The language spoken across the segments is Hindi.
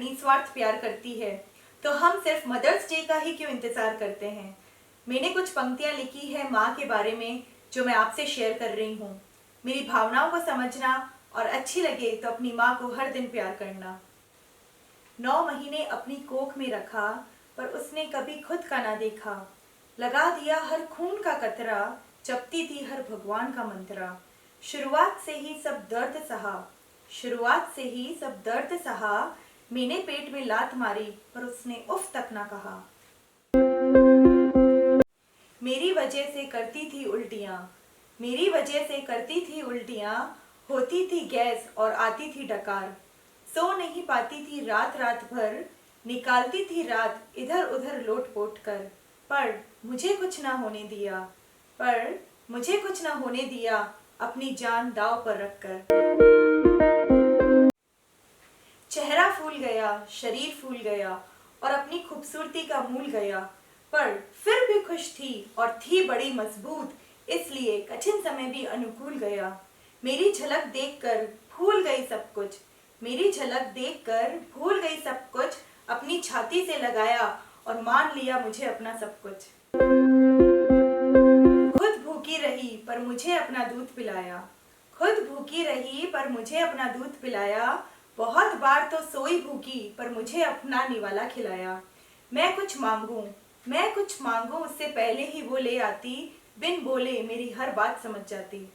निस्वार्थ प्यार करती है, तो हम सिर्फ मदर्स डे का ही क्यों इंतज़ार करते हैं। मैंने कुछ पंक्तियाँ लिखी है माँ के बारे में जो मैं आपसे शेयर कर रही हूँ। मेरी भावनाओं को समझना और अच्छी लगे तो अपनी माँ को हर दिन प्यार करना। 9 महीने अपनी कोख में रखा, पर उसने कभी खुद का ना देखा। लगा दिया हर खून का कतरा, जपती थी हर भगवान का मंत्रा। शुरुआत से ही सब दर्द सहा, शुरुआत से ही सब दर्द सहा। मैंने पेट में लात मारी, पर उसने उफ तक ना कहा। मेरी वजह से करती थी उल्टियाँ, मेरी वजह से करती थी उल्टियाँ। होती थी गैस और आती थी डकार। सो नहीं पाती थी रात रात भर, निकालती थी रात इधर उधर लोट पोट कर। पर मुझे कुछ ना होने दिया, पर मुझे कुछ ना होने दिया, अपनी जान दांव पर रखकर। चेहरा फूल गया, शरीर फूल गया और अपनी खूबसूरती का मूल गया, पर फिर भी खुश थी और थी बड़ी मजबूत, इसलिए कठिन समय भी अनुकूल गया। मेरी झलक देखकर भूल गई सब कुछ, मेरी झलक देखकर भूल गई सब कुछ। अपनी छाती से लगाया और मान लिया मुझे अपना सब कुछ। खुद भूखी रही पर मुझे अपना दूध पिलाया, खुद भूखी रही पर मुझे अपना दूध पिलाया। बहुत बार तो सोई भूखी पर मुझे अपना निवाला खिलाया। मैं कुछ मांगूं, मैं कुछ मांगूं, उससे पहले ही वो ले आती, बिन बोले मेरी हर बात समझ जाती।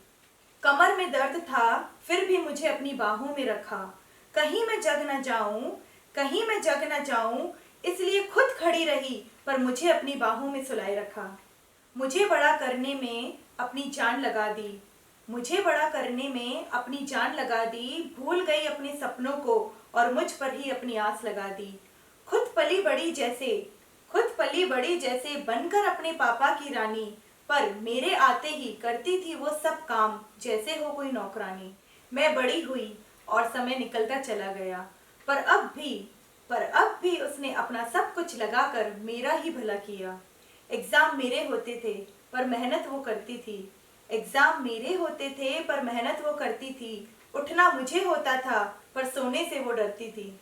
कमर में दर्द था फिर भी मुझे अपनी बाहों में रखा। कहीं मैं जग न जाऊं, कहीं मैं जग न जाऊं, इसलिए खुद खड़ी रही पर मुझे अपनी बाहों में सुलाए रखा। मुझे बड़ा करने में अपनी जान लगा दी, मुझे बड़ा करने में अपनी जान लगा दी। भूल गई अपने सपनों को और मुझ पर ही अपनी आस लगा दी। खुद पली बड़ी जैसे, खुद पली बड़ी जैसे बनकर अपने पापा की रानी, पर मेरे आते ही करती थी वो सब काम जैसे हो कोई नौकरानी। मैं बड़ी हुई और समय निकलता चला गया, पर अब भी उसने अपना सब कुछ लगाकर मेरा ही भला किया। एग्जाम मेरे होते थे पर मेहनत वो करती थी, एग्जाम मेरे होते थे पर मेहनत वो करती थी। उठना मुझे होता था पर सोने से वो डरती थी।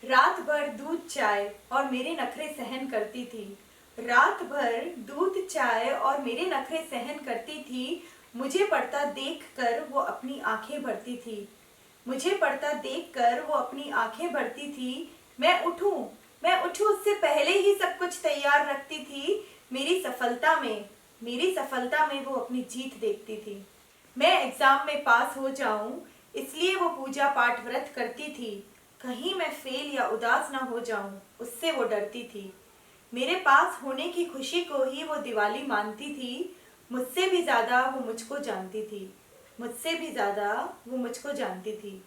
रात भर दूध चाय और मेरे नखरे सहन करती थी, रात भर दूध चाय और मेरे नखरे सहन करती थी। मुझे पढ़ता देखकर वो अपनी आंखें भरती थी, मुझे पढ़ता देखकर वो अपनी आंखें भरती थी। मैं उठूं उससे पहले ही सब कुछ तैयार रखती थी। मेरी सफलता में वो अपनी जीत देखती थी। मैं एग्जाम में पास हो जाऊं इसलिए वो पूजा पाठ व्रत करती थी। कहीं मैं फेल या उदास ना हो जाऊं उससे वो डरती थी। मेरे पास होने की खुशी को ही वो दिवाली मानती थी। मुझसे भी ज्यादा वो मुझको जानती थी, मुझसे भी ज्यादा वो मुझको जानती थी।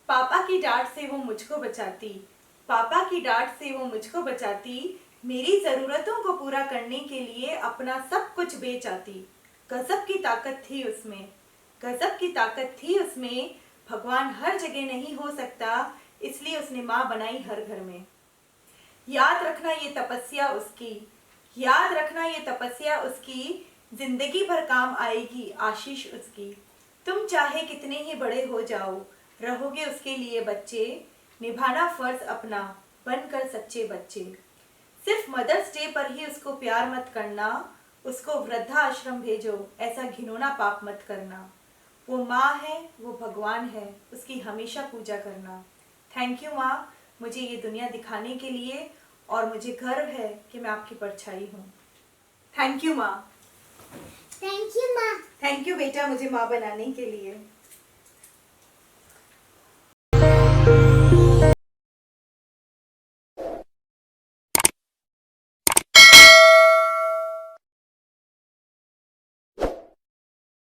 पापा की डांट से वो मुझको बचाती, पापा की डांट से वो मुझको बचाती। मेरी ज़रूरतों को पूरा करने के लिए अपना सब कुछ बेच आती। गजब की ताकत थी उसमें, गजब की ताकत थी उसमें। भगवान हर जगह नहीं हो सकता, इसलिए उसने माँ बनाई हर घर में। याद रखना ये तपस्या उसकी, याद रखना ये तपस्या उसकी। जिंदगी भर काम आएगी आशीष उसकी। तुम चाहे कितने ही बड़े हो जाओ, रहोगे उसके लिए बच्चे। निभाना फर्ज अपना, बनकर सच्चे बच्चे। सिर्फ मदर्स डे पर ही उसको प्यार मत करना, उसको वृद्धाश्रम भेजो, ऐसा घिनौना पाप मत करना। वो माँ है, वो भगवान है, उसकी हमेशा पूजा करना। थैंक यू माँ, मुझे ये दुनिया दिखाने के लिए, और मुझे गर्व है कि मैं आपकी परछाई हूँ। थैंक यू माँ। थैंक यू माँ। थैंक यू बेटा मुझे माँ बनाने के लिए।